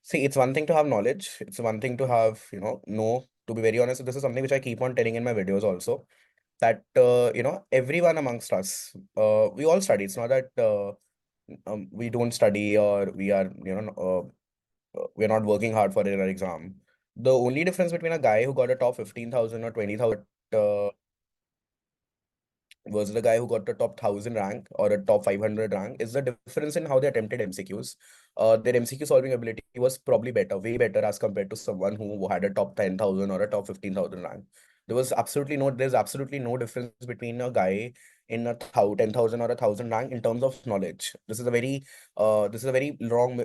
See, it's one thing to have knowledge. It's one thing to have, know. To be very honest, this is something which I keep on telling in my videos also, that, everyone amongst us, we all study. It's not that we don't study or we are, we're not working hard for an exam. The only difference between a guy who got a top 15,000 or 20,000 versus the guy who got the top 1,000 rank or a top 500 rank is the difference in how they attempted MCQs. Their MCQ solving ability was probably better, way better as compared to someone who had a top 10,000 or a top 15,000 rank. There's absolutely no difference between a guy in a 10,000 or a 1,000 rank in terms of knowledge. This is a very wrong,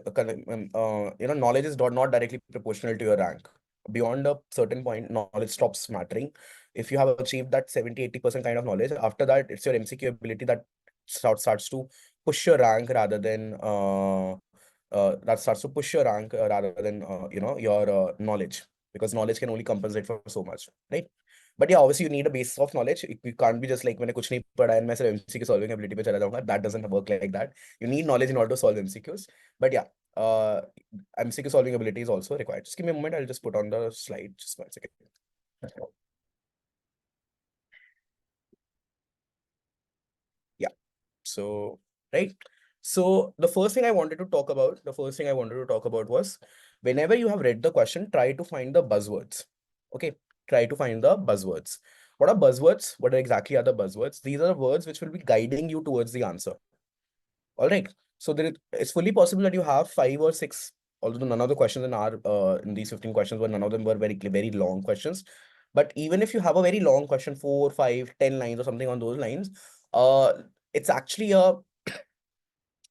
knowledge is not directly proportional to your rank. Beyond a certain point, knowledge stops mattering. If you have achieved that 70-80% kind of knowledge, after that it's your MCQ ability that starts to push your rank rather than your knowledge, because knowledge can only compensate for so much, right? But yeah, obviously you need a base of knowledge. You can't be just like, मैंने कुछ नहीं पढ़ा है मैं सिर्फ MCQ solving ability पे चला जाऊंगा. That doesn't work like that. You need knowledge in order to solve MCQs. But yeah, MCQ solving ability is also required. Just give me a moment. I'll just put on the slide. Just 1 second. Yeah. So, right. So the first thing I wanted to talk about was, whenever you have read the question, try to find the buzzwords. Okay. Try to find the buzzwords. What are buzzwords? What exactly are the buzzwords? These are the words which will be guiding you towards the answer. All right. So it's fully possible that you have 5 or 6, although none of the questions in these 15 questions none of them were very long questions. But even if you have a very long question, 4, 5, 10 lines or something on those lines, uh, it's actually a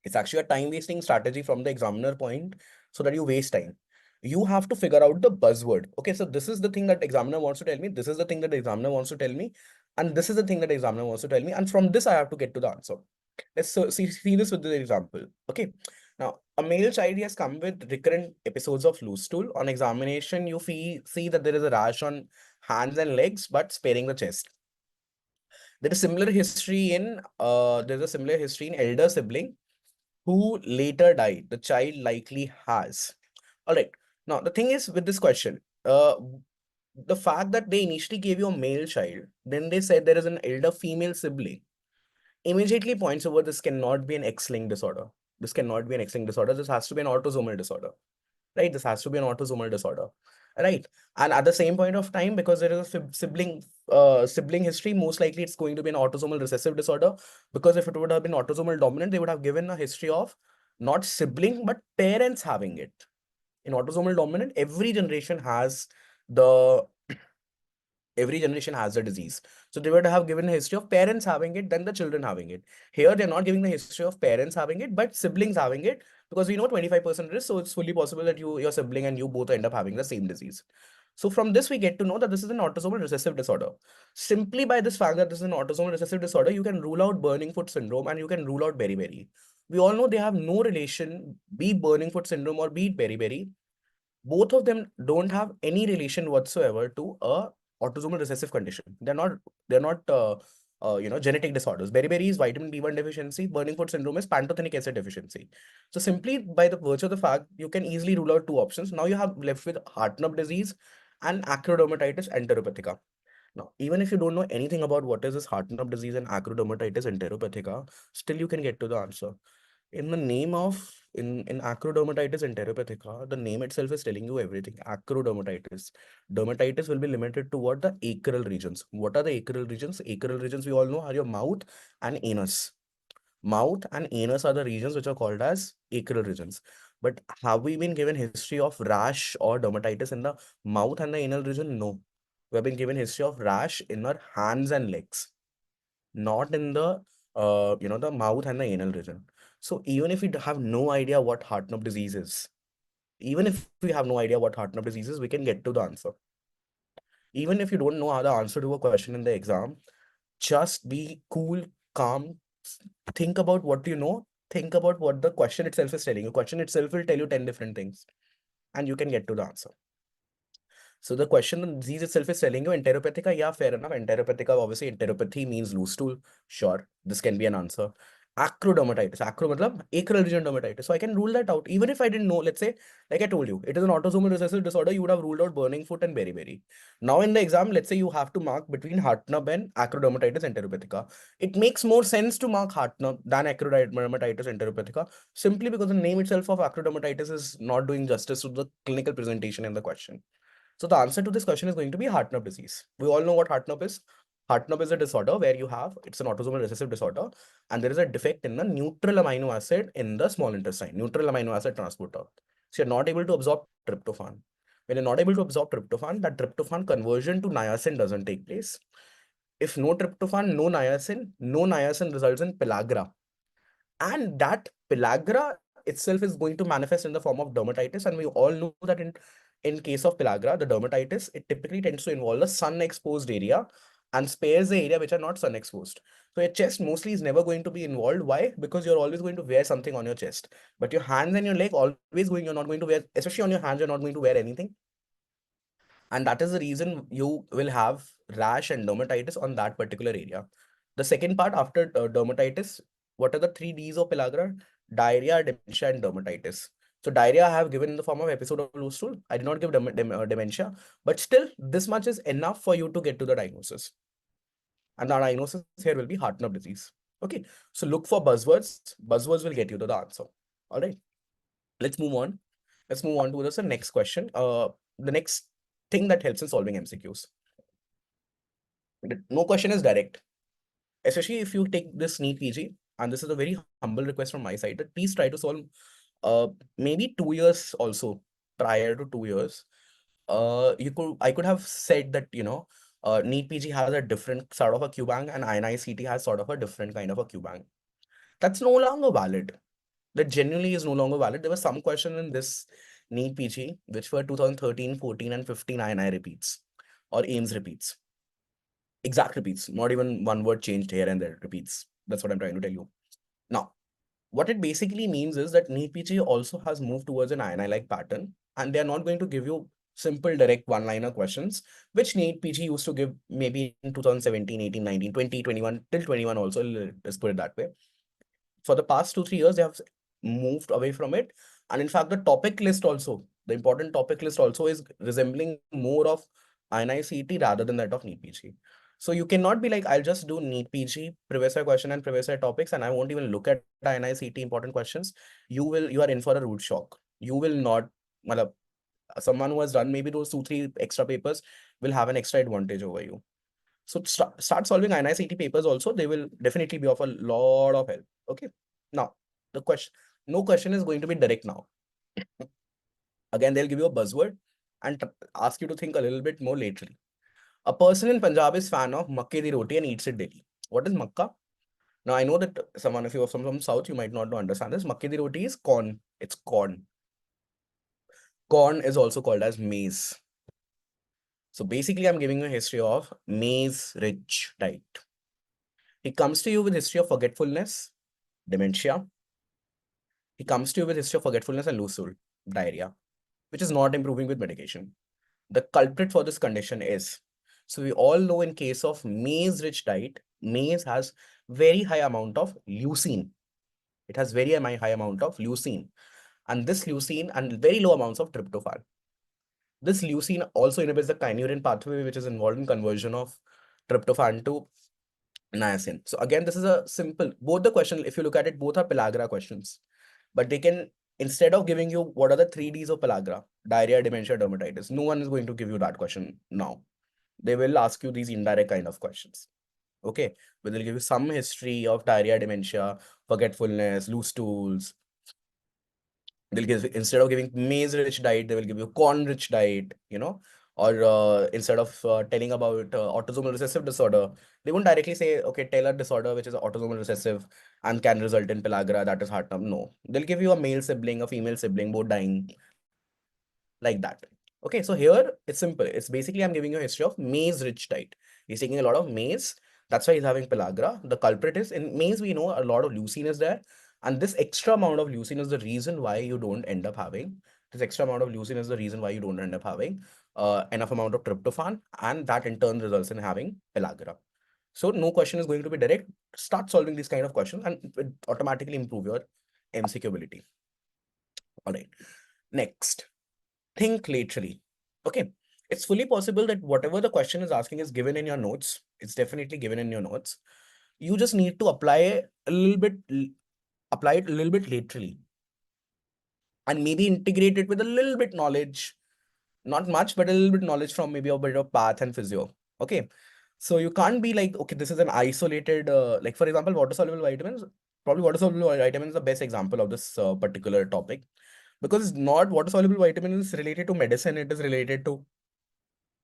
time wasting strategy from the examiner point, so that you waste time. You have to figure out the buzzword. Okay, so this is the thing that examiner wants to tell me. This is the thing that the examiner wants to tell me. And this is the thing that the examiner wants to tell me. And from this, I have to get to the answer. See this with the example. Okay. Now, a male child has come with recurrent episodes of loose stool. On examination, you see that there is a rash on hands and legs, but sparing the chest. There's a similar history in elder sibling who later died. The child likely has. All right. Now, the thing is with this question, the fact that they initially gave you a male child, then they said there is an elder female sibling, immediately points over this cannot be an X-linked disorder. This cannot be an X-linked disorder. This has to be an autosomal disorder, right? This has to be an autosomal disorder, right? And at the same point of time, because there is a sibling history, most likely it's going to be an autosomal recessive disorder, because if it would have been autosomal dominant, they would have given a history of not sibling, but parents having it. In autosomal dominant, the every generation has the disease. So they would have given a history of parents having it, then the children having it. Here, they're not giving the history of parents having it, but siblings having it, because we know 25% risk. So it's fully possible that your sibling and you both end up having the same disease. So from this, we get to know that this is an autosomal recessive disorder. Simply by this fact that this is an autosomal recessive disorder, you can rule out burning foot syndrome and you can rule out beriberi. We all know they have no relation, be it burning foot syndrome or be it beriberi. Both of them don't have any relation whatsoever to a autosomal recessive condition. They're not genetic disorders. Beriberi is vitamin B1 deficiency. Burning foot syndrome is pantothenic acid deficiency. So simply by the virtue of the fact, you can easily rule out two options. Now you have left with Hartnup disease and acrodermatitis enteropathica. Now, even if you don't know anything about what is this Hartnup disease and acrodermatitis enteropathica, still you can get to the answer. In the name of in acrodermatitis enteropathica, the name itself is telling you everything. Acrodermatitis. Dermatitis will be limited to what? The acral regions. What are the acral regions? Acral regions we all know are your mouth and anus. Mouth and anus are the regions which are called as acral regions. But have we been given history of rash or dermatitis in the mouth and the anal region? No. We have been given history of rash in our hands and legs, not in the mouth and the anal region. So even if we have no idea what Hartnup disease is, we can get to the answer. Even if you don't know how the answer to a question in the exam, just be cool, calm, think about what you know, think about what the question itself is telling you. Question itself will tell you 10 different things, and you can get to the answer. So the question, the disease itself is telling you enteropathica. Yeah, fair enough. Enteropathica, obviously, enteropathy means loose stool. Sure, this can be an answer. Acrodermatitis. Acro matlab acral region dermatitis. So I can rule that out. Even if I didn't know, let's say, like I told you, it is an autosomal recessive disorder, you would have ruled out burning foot and beriberi. Now in the exam, let's say you have to mark between Hartnub and acrodermatitis enteropathica. It makes more sense to mark Hartnub than acrodermatitis enteropathica, simply because the name itself of acrodermatitis is not doing justice to the clinical presentation in the question. So the answer to this question is going to be Hartnub disease. We all know what Hartnub is. Hartnub is a disorder where it's an autosomal recessive disorder, and there is a defect in the neutral amino acid in the small intestine, neutral amino acid transporter. So you're not able to absorb tryptophan. When you're not able to absorb tryptophan, that tryptophan conversion to niacin doesn't take place. If no tryptophan, no niacin results in pellagra. And that pellagra itself is going to manifest in the form of dermatitis. And we all know that in case of pellagra, the dermatitis, it typically tends to involve the sun exposed area and spares the area which are not sun exposed. So your chest mostly is never going to be involved. Why? Because you're always going to wear something on your chest. But your hands and your leg you're not going to wear, especially on your hands, you're not going to wear anything. And that is the reason you will have rash and dermatitis on that particular area. The second part after dermatitis, what are the three Ds of pellagra? Diarrhea, dementia, and dermatitis. So diarrhea I have given in the form of episode of loose stool. I did not give dementia, but still this much is enough for you to get to the diagnosis. And the diagnosis here will be Hartnub disease. Okay, so look for buzzwords. Buzzwords will get you to the answer. All right, let's move on. Let's move on to the next question. The next thing that helps in solving MCQs. No question is direct. Especially if you take this NEET PG, and this is a very humble request from my side, that please try to solve maybe 2 years also, prior to 2 years. I could have said that, NEET PG has a different sort of a Q bank and INICT has sort of a different kind of a Q bank. That's no longer valid. That genuinely is no longer valid. There was some question in this NEET PG, which were 2013, 14, and 15 INI repeats or AIMS repeats. Exact repeats, not even one word changed here and there, repeats. That's what I'm trying to tell you. Now, what it basically means is that NEET PG also has moved towards an INI-like pattern, and they're not going to give you simple, direct one-liner questions, which NEET PG used to give maybe in 2017, 18, 19, 20, 21, till 21 also, let's put it that way. For the past 2-3 years, they have moved away from it. And in fact, the topic list also, the important topic list also is resembling more of INI-CET rather than that of NEET PG. So you cannot be like, I'll just do NEET PG, previous year question and previous year topics, and I won't even look at INI-CET important questions. You are in for a root shock. You will not, someone who has done maybe those 2-3 extra papers will have an extra advantage over you. So start solving INI-CET papers also. They will definitely be of a lot of help. Okay. Now, no question is going to be direct now. Again, they'll give you a buzzword and ask you to think a little bit more laterally. A person in Punjab is fan of makke di roti and eats it daily. What is makka? Now, I know that someone, if you are from South, you might not understand this. Makke di roti is corn. It's corn. Corn is also called as maize. So basically, I'm giving you a history of maize-rich diet. He comes to you with history of forgetfulness, dementia. He comes to you with history of forgetfulness and loose stool, diarrhea, which is not improving with medication. The culprit for this condition is, so we all know in case of maize-rich diet, maize has very high amount of leucine. It has very high amount of leucine. And this leucine and very low amounts of tryptophan. This leucine also inhibits the kynurenine pathway, which is involved in conversion of tryptophan to niacin. So again, this is a simple, both the question, if you look at it, both are pellagra questions. But they can, instead of giving you what are the 3 Ds of pellagra, diarrhea, dementia, dermatitis, no one is going to give you that question now. They will ask you these indirect kind of questions. Okay, but they'll give you some history of diarrhea, dementia, forgetfulness, loose stools. They'll give, instead of giving maize-rich diet, they will give you corn-rich diet, or instead of telling about autosomal recessive disorder, they won't directly say, okay, tell a disorder which is autosomal recessive and can result in pellagra, that is Hartnum. No, they'll give you a male sibling, a female sibling, both dying, like that. Okay, so here it's simple. It's basically I'm giving you a history of maize-rich diet. He's taking a lot of maize. That's why he's having pellagra. The culprit is in maize, we know a lot of leucine is there. And this extra amount of leucine is the reason why you don't end up having, this extra amount of leucine is the reason why you don't end up having enough amount of tryptophan. And that in turn results in having pellagra. So no question is going to be direct. Start solving these kind of questions and it will automatically improve your MCQ ability. All right. Next, think laterally. Okay. It's fully possible that whatever the question is asking is given in your notes. It's definitely given in your notes. You just need to apply a little bit, apply it a little bit laterally, and maybe integrate it with a little bit knowledge, not much, but a little bit knowledge from maybe a bit of path and physio. Okay. So you can't be like, okay, this is an isolated, like for example, water soluble vitamins. Probably water soluble vitamins is the best example of this particular topic, because not water soluble vitamins is related to medicine, it is related to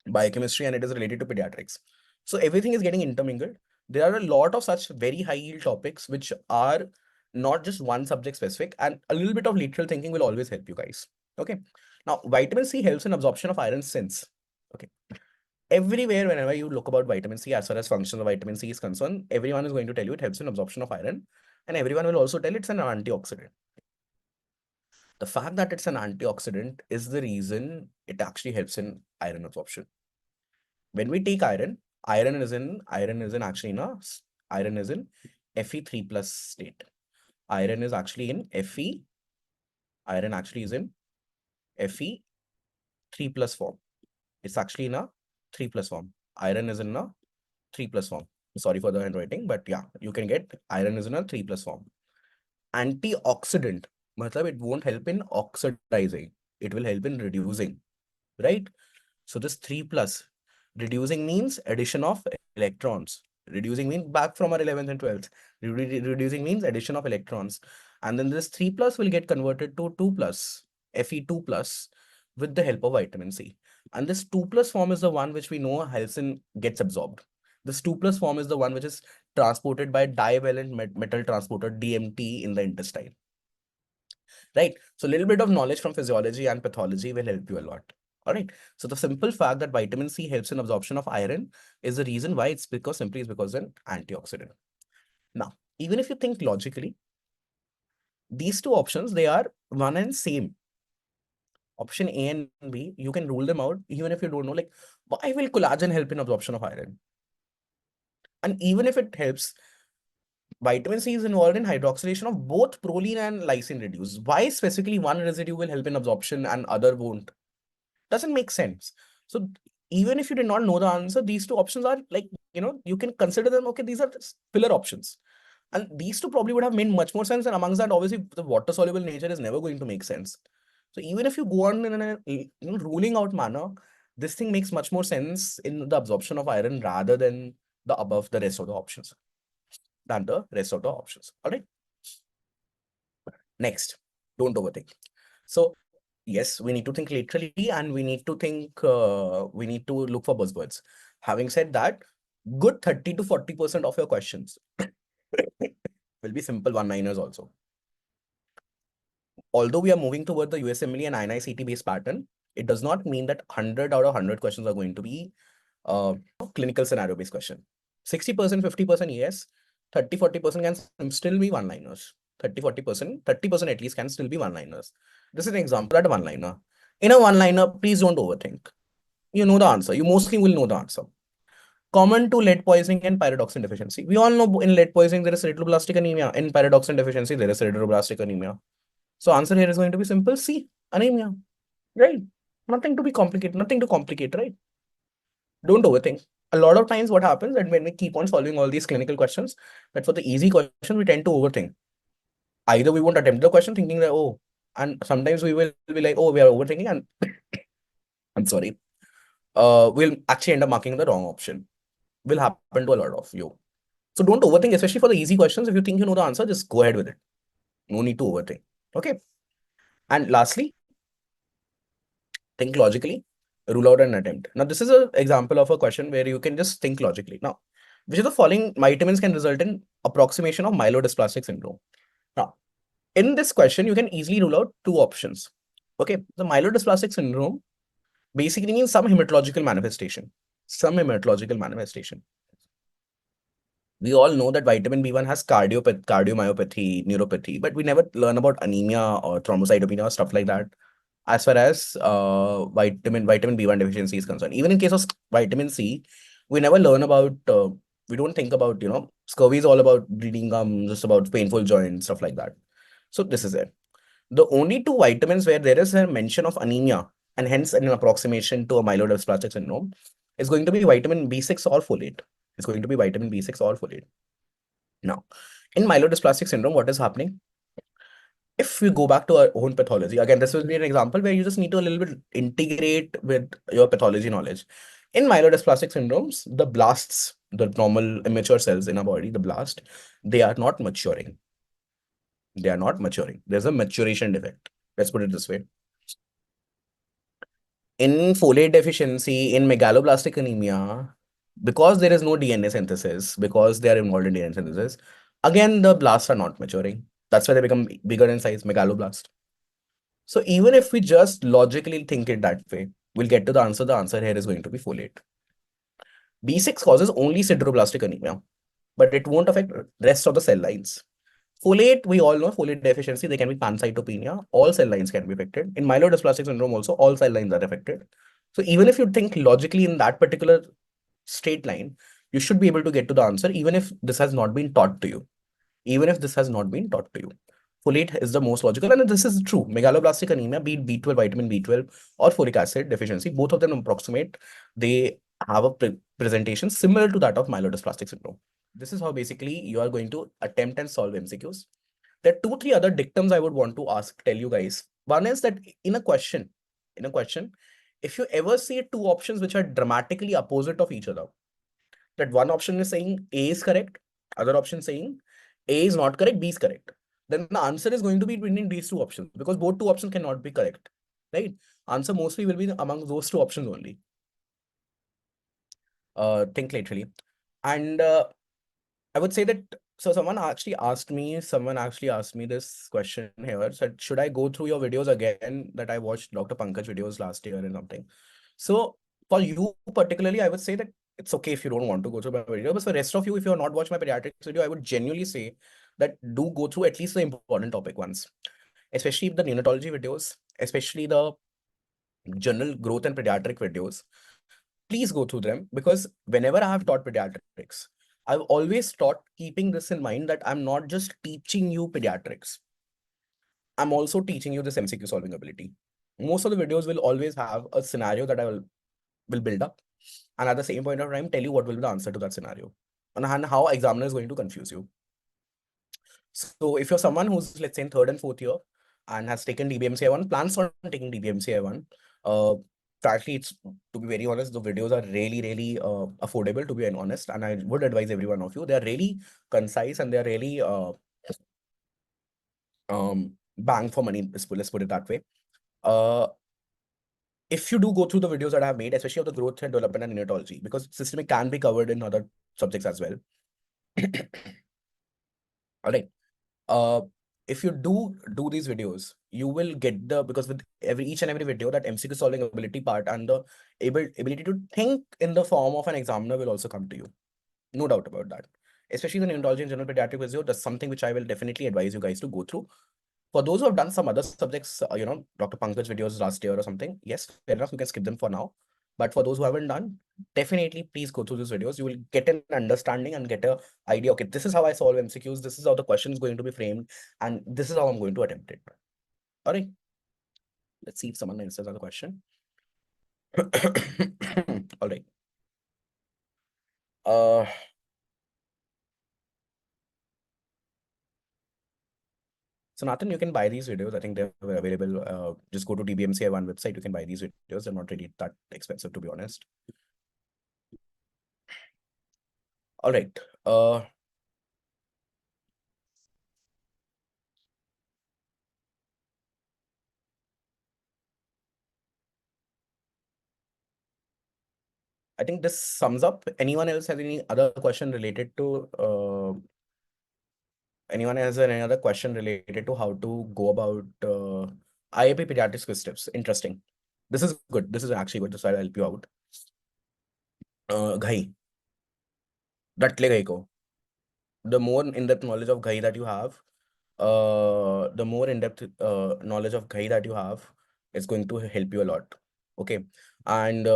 biochemistry, and it is related to pediatrics. So everything is getting intermingled. There are a lot of such very high yield topics which are not just one subject specific, and a little bit of lateral thinking will always help you guys. Okay. Now, vitamin C helps in absorption of iron since. Okay. Everywhere, whenever you look about vitamin C, as far as functions of vitamin C is concerned, everyone is going to tell you it helps in absorption of iron, and everyone will also tell it's an antioxidant. The fact that it's an antioxidant is the reason it actually helps in iron absorption. When we take iron, iron is in Fe3 plus state. Iron is actually in Fe. Iron actually is in Fe3 plus form. It's actually in a 3 plus form. Iron is in a 3 plus form. Sorry for the handwriting, but yeah, you can get iron is in a 3 plus form. Antioxidant, matlab it won't help in oxidizing. It will help in reducing, right? So this 3 plus, reducing means addition of electrons. Reducing means back from our 11th and 12th. Reducing means addition of electrons. And then this 3 plus will get converted to 2 plus, Fe2 plus, with the help of vitamin C. And this 2 plus form is the one which we know helps in gets absorbed. This 2 plus form is the one which is transported by divalent metal transporter DMT in the intestine. Right? So a little bit of knowledge from physiology and pathology will help you a lot. All right. So the simple fact that vitamin C helps in absorption of iron is the reason why it's simply because an antioxidant. Now, even if you think logically, these two options, they are one and same. Option A and B, you can rule them out even if you don't know, like, why will collagen help in absorption of iron? And even if it helps, vitamin C is involved in hydroxylation of both proline and lysine residues. Why specifically one residue will help in absorption and other won't? Doesn't make sense. So even if you did not know the answer, these two options are like, you can consider them, okay, these are pillar options. And these two probably would have made much more sense. And amongst that, obviously, the water soluble nature is never going to make sense. So even if you go on in a ruling out manner, this thing makes much more sense in the absorption of iron rather than the rest of the options. All right. Next, don't overthink. So yes, we need to think laterally and we need to look for buzzwords. Having said that, good 30 to 40% of your questions will be simple one-liners also. Although we are moving toward the USMLE and INI-CT based pattern, it does not mean that 100 out of 100 questions are going to be clinical scenario based question. 60%, 50% yes, 30, 40% can still be one-liners. 30, 40%, 30% at least can still be one-liners. This is an example at one-liner. In a one-liner, please don't overthink. You know the answer. You mostly will know the answer. Common to lead poisoning and pyridoxine deficiency. We all know in lead poisoning there is cerebroblastic anemia. In pyridoxine deficiency there is cerebroblastic anemia. So answer here is going to be simple. C, anemia. Right? Nothing to be complicated. Nothing to complicate, right? Don't overthink. A lot of times what happens that when we keep on solving all these clinical questions, that for the easy question, we tend to overthink. Either we won't attempt the question thinking that, oh, and sometimes we will be like, oh, we are overthinking and I'm sorry. We'll actually end up marking the wrong option. Will happen to a lot of you. So don't overthink, especially for the easy questions. If you think you know the answer, just go ahead with it. No need to overthink. Okay. And lastly, think logically, rule out an attempt. Now, this is an example of a question where you can just think logically. Now, which of the following vitamins can result in approximation of myelodysplastic syndrome? Now, in this question, you can easily rule out two options. Okay, the myelodysplastic syndrome basically means some hematological manifestation. Some hematological manifestation. We all know that vitamin B1 has cardiomyopathy, neuropathy, but we never learn about anemia or thrombocytopenia or stuff like that as far as vitamin B1 deficiency is concerned. Even in case of vitamin C, we never learn about We don't think about, scurvy is all about bleeding gum, just about painful joints, stuff like that. So this is it. The only two vitamins where there is a mention of anemia and hence an approximation to a myelodysplastic syndrome is going to be vitamin B6 or folate. It's going to be vitamin B6 or folate. Now, in myelodysplastic syndrome, what is happening? If we go back to our own pathology, again, this will be an example where you just need to a little bit integrate with your pathology knowledge. In myelodysplastic syndromes, the blasts, the normal immature cells in our body, the blast, they are not maturing. They are not maturing. There's a maturation defect. Let's put it this way. In folate deficiency, in megaloblastic anemia, because there is no DNA synthesis, because they are involved in DNA synthesis, again, the blasts are not maturing. That's why they become bigger in size, megaloblast. So even if we just logically think it that way, we'll get to the answer. The answer here is going to be folate. B6 causes only sideroblastic anemia, but it won't affect rest of the cell lines. Folate, we all know folate deficiency, they can be pancytopenia. All cell lines can be affected. In myelodysplastic syndrome also, all cell lines are affected. So even if you think logically in that particular straight line, you should be able to get to the answer, even if this has not been taught to you. Even if this has not been taught to you. Folate is the most logical, and this is true. Megaloblastic anemia, be it B12, vitamin B12, or folic acid deficiency, both of them approximate. They have a presentation similar to that of myelodysplastic syndrome. This is how basically you are going to attempt and solve MCQs. There are two, three other dictums I would want to tell you guys. One is that in a question, if you ever see two options which are dramatically opposite of each other, that one option is saying A is correct, other option saying A is not correct, B is correct, then the answer is going to be between these two options because both two options cannot be correct, right? Answer mostly will be among those two options only. Think laterally. And I would say that, so someone actually asked me this question here, said, should I go through your videos again that I watched Dr. Pankaj videos last year and something? So for you particularly, I would say that it's okay if you don't want to go through my video, but for the rest of you, if you have not watched my pediatrics video, I would genuinely say that do go through at least the important topic ones, especially the neonatology videos, especially the general growth and pediatric videos. Please go through them because whenever I have taught pediatrics, I've always taught keeping this in mind that I'm not just teaching you pediatrics. I'm also teaching you this MCQ solving ability. Most of the videos will always have a scenario that I will build up, and at the same point of time, tell you what will be the answer to that scenario and how examiner is going to confuse you. So if you're someone who's, let's say, in third and fourth year and has taken DBMCI 1, plans on taking DBMCI 1, frankly, it's, to be very honest, the videos are really, really affordable, to be honest. And I would advise every one of you. They're really concise and they're really bang for money, let's put it that way. If you do go through the videos that I have made, especially of the growth and development and neonatology, because systemic can be covered in other subjects as well. All right. If you do these videos, you will get because with each and every video, that MCQ solving ability part and the ability to think in the form of an examiner will also come to you. No doubt about that. Especially the neonatology and general pediatric video, that's something which I will definitely advise you guys to go through. For those who have done some other subjects, Dr. Pankaj videos last year or something, yes, fair enough, you can skip them for now. But for those who haven't done, definitely please go through these videos. You will get an understanding and get an idea. Okay, this is how I solve MCQs. This is how the question is going to be framed. And this is how I'm going to attempt it. All right. Let's see if someone answers the question. All right. So Nathan, you can buy these videos. I think they're available. Just go to DBMCI 1 website. You can buy these videos. They're not really that expensive, to be honest. All right. I think this sums up. Anyone else has any other question related to anyone has any other question related to how to go about IAP pediatrics quiz tips? Interesting. This is good. This is actually good. So I'll help you out. Ghai. Datle ghai ko. The more in-depth knowledge of ghai that you have, the more in-depth knowledge of ghai that you have is going to help you a lot. Okay. And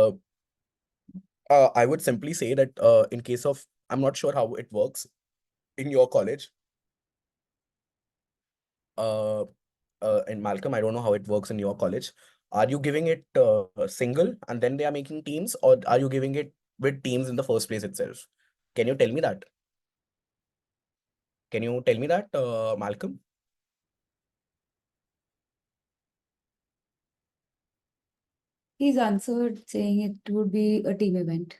I would simply say that in case of I'm not sure how it works in your college. And Malcolm, I don't know how it works in your college. Are you giving it single and then they are making teams, or are you giving it with teams in the first place itself? Can you tell me that? Can you tell me that, Malcolm? He's answered saying it would be a team event.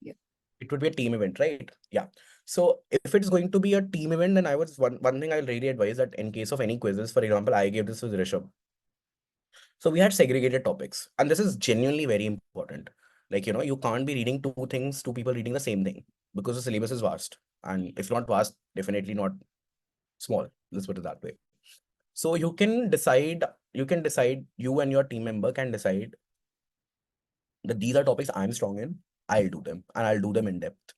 Yeah. It would be a team event, right? Yeah. So if it's going to be a team event, then I was one thing I'll really advise that in case of any quizzes, for example, I gave this with Rishabh. So we had segregated topics, and this is genuinely very important. Like, you can't be reading two things, two people reading the same thing, because the syllabus is vast. And if not vast, definitely not small. Let's put it that way. So you and your team member can decide that these are topics I'm strong in, I'll do them, and I'll do them in depth.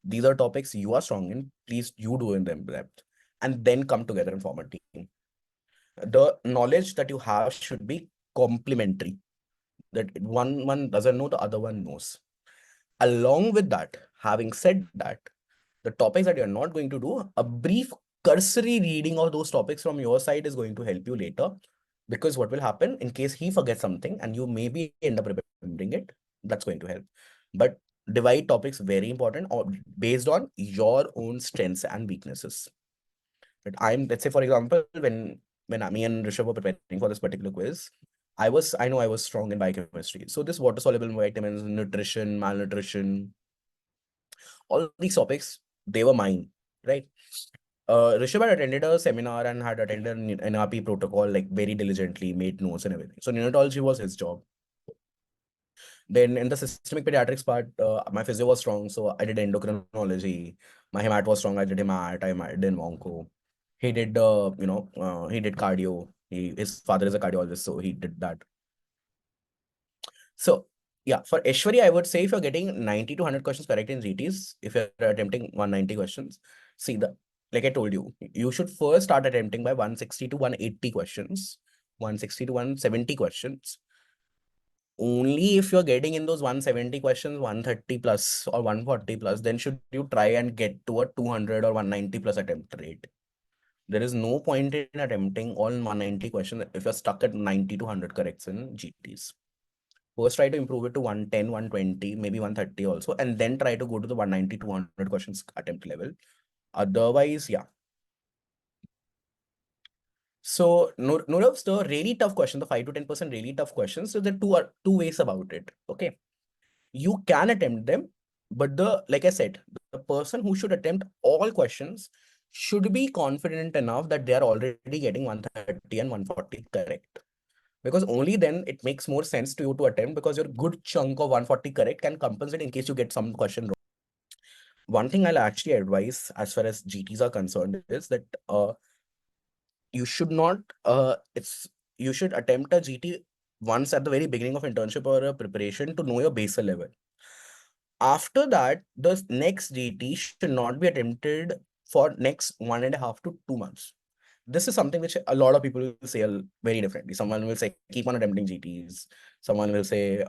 These are topics you are strong in, please you do in them in depth, and then come together and form a team. The knowledge that you have should be complementary, that one doesn't know, the other one knows. Along with that, having said that, the topics that you're not going to do, a brief cursory reading of those topics from your side is going to help you later. Because what will happen in case he forgets something and you maybe end up remembering it, that's going to help. But divide topics, very important, or based on your own strengths and weaknesses. But let's say, for example, when me and Rishabh were preparing for this particular quiz, I know I was strong in biochemistry. So this water soluble vitamins, nutrition, malnutrition, all these topics, they were mine, right? Rishabh had attended a seminar and had attended an NRP protocol like very diligently, made notes and everything. So neonatology was his job. Then in the systemic pediatrics part, my physio was strong, so I did endocrinology. My hemat was strong, I did hemat, I did onco. He did, he did cardio. His father is a cardiologist, so he did that. So yeah, for Aishwarya, I would say if you're getting 90 to 100 questions correct in GTs, if you're attempting 190 questions, see like I told you, you should first start attempting by 160 to 180 questions, 160 to 170 questions. Only if you're getting in those 170 questions, 130 plus or 140 plus, then should you try and get to a 200 or 190 plus attempt rate. There is no point in attempting all 190 questions if you're stuck at 90 to 100 corrects in GTs. First, try to improve it to 110, 120, maybe 130 also, and then try to go to the 190 to 100 questions attempt level. Otherwise, yeah. So, Nurav, the really tough question, the 5 to 10% really tough questions, so there are two ways about it. Okay. You can attempt them, but like I said, the person who should attempt all questions should be confident enough that they are already getting 130 and 140 correct. Because only then it makes more sense to you to attempt, because your good chunk of 140 correct can compensate in case you get some question wrong. One thing I'll actually advise as far as GTs are concerned is that you should not you should attempt a GT once at the very beginning of internship or a preparation to know your basal level. After that, the next GT should not be attempted for next 1.5 to 2 months. This is something which a lot of people will say very differently. Someone will say, keep on attempting GTs. Someone will say,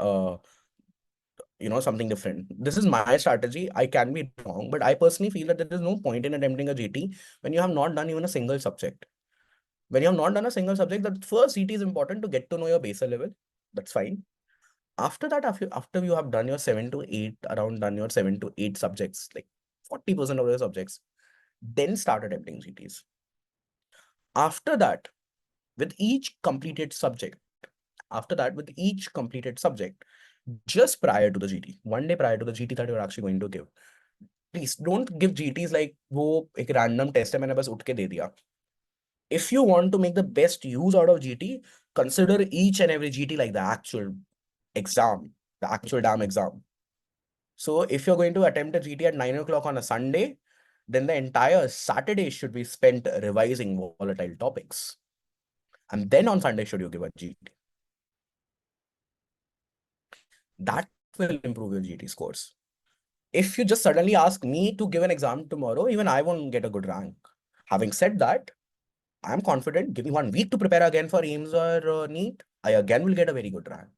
something different. This is my strategy. I can be wrong, but I personally feel that there is no point in attempting a GT when you have not done even a single subject. When you have not done a single subject, the first GT is important to get to know your basal level. That's fine. After that, after you have done your 7 to 8, around done your 7 to 8 subjects, like 40% of your subjects, then start attempting GTs. After that, with each completed subject, just prior to the GT, one day prior to the GT that you're actually going to give, please don't give GTs like वो एक random test है मैंने बस उठ के दे दिया. If you want to make the best use out of GT, consider each and every GT like the actual exam, the actual damn exam. So if you're going to attempt a GT at 9 o'clock on a Sunday, then the entire Saturday should be spent revising volatile topics. And then on Sunday, should you give a GT? That will improve your GT scores. If you just suddenly ask me to give an exam tomorrow, even I won't get a good rank. Having said that, I'm confident, give me 1 week to prepare again for AIMS or NEET, I again will get a very good rank.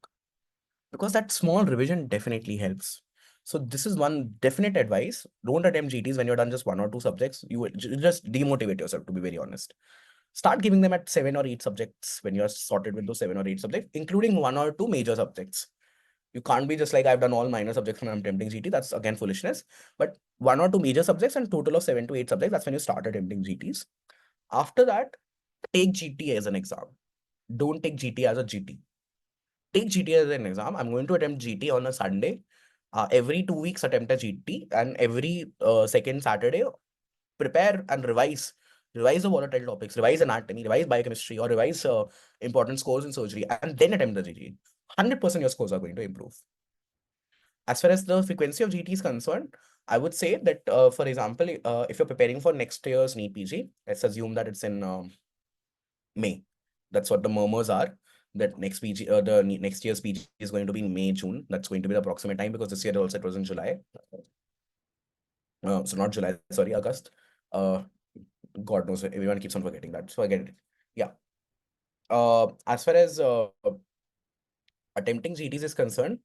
Because that small revision definitely helps. So this is one definite advice. Don't attempt GTs when you're done just 1 or 2 subjects. You will just demotivate yourself, to be very honest. Start giving them at 7 or 8 subjects when you're sorted with those 7 or 8 subjects, including 1 or 2 major subjects. You can't be just like, I've done all minor subjects and I'm attempting GT. That's again foolishness. But 1 or 2 major subjects and total of 7 to 8 subjects, that's when you start attempting GTs. After that, take GT as an exam. Don't take GT as a GT. Take GT as an exam. I'm going to attempt GT on a Sunday. Every 2 weeks, attempt a GT, and every second Saturday, prepare and revise. Revise the volatile topics, revise anatomy, revise biochemistry, or revise important scores in surgery, and then attempt the GT. 100% your scores are going to improve. As far as the frequency of GT is concerned, I would say that, for example, if you're preparing for next year's NEET PG, let's assume that it's in May. That's what the murmurs are. That next PG, next year's PG is going to be in May, June. That's going to be the approximate time, because this year also it was in July. So not July, sorry, August. God knows, everyone keeps on forgetting that. So I get it. Yeah. As far as attempting GTs is concerned,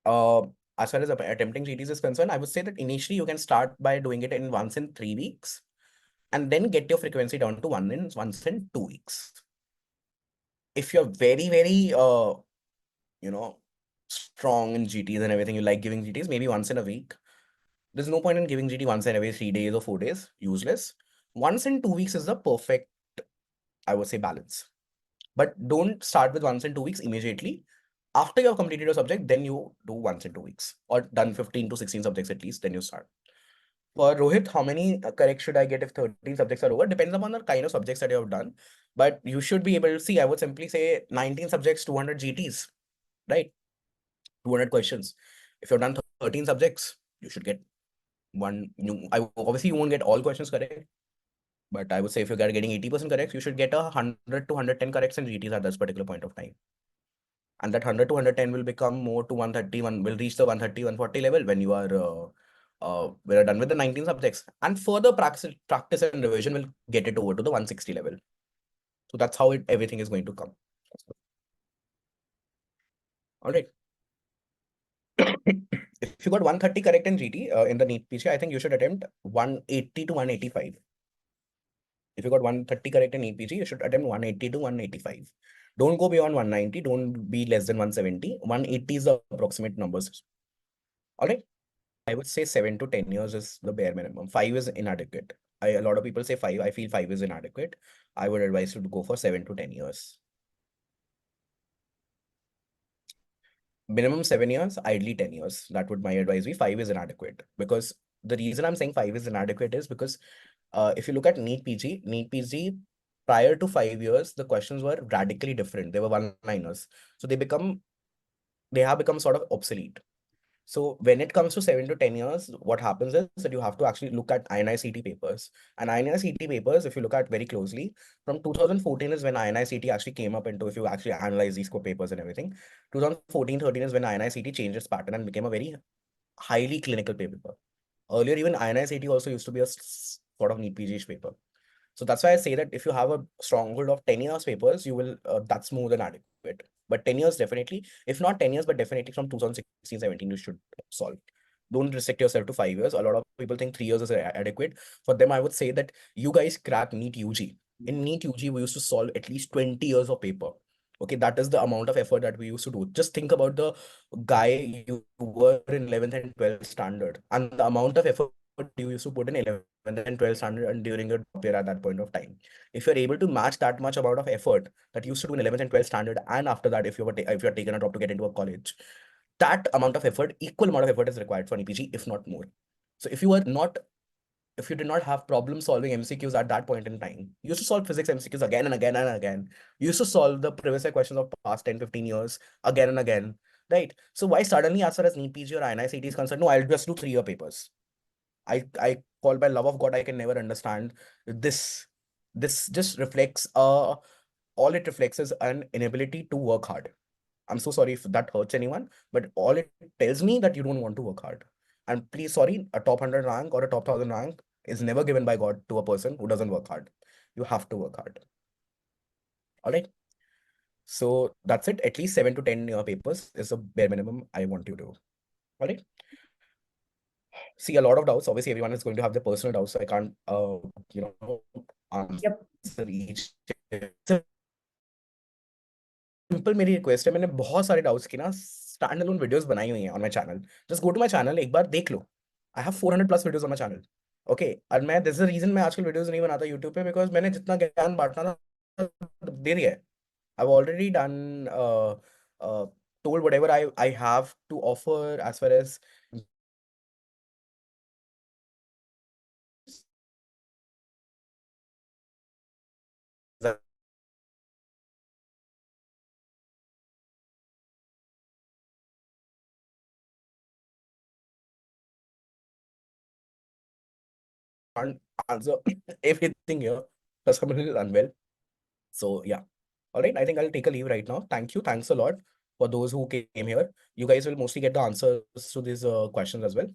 uh, attempting GTs is concerned, I would say that initially you can start by doing it in once in 3 weeks, and then get your frequency down to once in 2 weeks. If you're very, very strong in GTs and everything, you like giving GTs, maybe once in a week. There's no point in giving GT once in every 3 days or 4 days. Useless. Once in 2 weeks is the perfect, I would say, balance. But don't start with once in 2 weeks immediately. After you have completed your subject, then you do once in 2 weeks, or done 15 to 16 subjects at least, then you start. For Rohit, how many correct should I get if 13 subjects are over? Depends upon the kind of subjects that you have done. But you should be able to see, I would simply say 19 subjects, 200 GTs, right? 200 questions. If you've done 13 subjects, you should get one. Obviously, you won't get all questions correct. But I would say if you're getting 80% correct, you should get 100 to 110 corrects in GTs at this particular point of time. And that 100 to 110 will become more to 130, will reach the 130, 140 level when you are when you're done with the 19 subjects. And further practice and revision will get it over to the 160 level. So that's how everything is going to come. All right. If you got 130 correct in GT in the NEET PG, I think you should attempt 180 to 185. If you got 130 correct in EPG, you should attempt 180 to 185. Don't go beyond 190. Don't be less than 170. 180 is the approximate numbers. All right. I would say 7 to 10 years is the bare minimum. 5 is inadequate. A lot of people say 5. I feel 5 is inadequate. I would advise you to go for 7 to 10 years. Minimum 7 years, ideally 10 years. That would my advice be. 5 is inadequate, because the reason I'm saying 5 is inadequate is because if you look at NEET PG, prior to 5 years, the questions were radically different. They were one-liners. So they have become sort of obsolete. So when it comes to 7 to 10 years, what happens is that you have to actually look at INI-CT papers. And INI-CT papers, if you look at very closely, from 2014 is when INI-CT actually came up into, if you actually analyze these papers and everything, 2014-13 is when INI-CT changed its pattern and became a very highly clinical paper. Earlier, even INI-CT also used to be a sort of NEET PG paper. So that's why I say that if you have a stronghold of 10 years papers, you will, that's more than adequate. But 10 years definitely, if not 10 years, but definitely from 2016, 17, you should solve. Don't restrict yourself to 5 years. A lot of people think 3 years is adequate. For them, I would say that you guys crack NEET UG. In NEET UG, we used to solve at least 20 years of paper. Okay, that is the amount of effort that we used to do. Just think about the guy you were in 11th and 12th standard, and the amount of effort you used to put in 11th and 12th standard and during your top year at that point of time. If you're able to match that much amount of effort that you used to do in 11th and 12th standard, and after that, if you're taken a drop to get into a college, that amount of effort, equal amount of effort is required for an EPG, if not more. So if you did not have problem solving MCQs at that point in time, you used to solve physics MCQs again and again and again. You used to solve the previous year questions of past 10, 15 years again and again, right? So why suddenly, as far as NEET PG or INI-CT is concerned, no, I'll just do 3-year papers. I call by love of God, I can never understand this. This just reflects, all it reflects is an inability to work hard. I'm so sorry if that hurts anyone, but all it tells me that you don't want to work hard. And please, sorry, a top 100 rank or a top 1000 rank is never given by God to a person who doesn't work hard. You have to work hard. All right. So that's it. At least 7 to 10 year papers is a bare minimum I want you to do. All right. See, a lot of doubts. Obviously, everyone is going to have their personal doubts, so I can't, Yep. answer each. Simple मेरी request है, मैंने बहुत सारे doubts की ना stand alone videos बनाई हुई हैं on my channel. Just go to my channel, एक बार देख लो. I have 400 plus videos on my channel. Okay, और मैं दिस इज द रीजन मैं आजकल वीडियोस नहीं बनाता यूट्यूब पे, बिकॉज मैंने जितना ज्ञान बांटना था दे दिया है. I have already done told whatever I have to offer as far as the can't answer everything here because I'm a little unwell. So yeah. All right. I think I'll take a leave right now. Thank you. Thanks a lot for those who came here. You guys will mostly get the answers to these questions as well.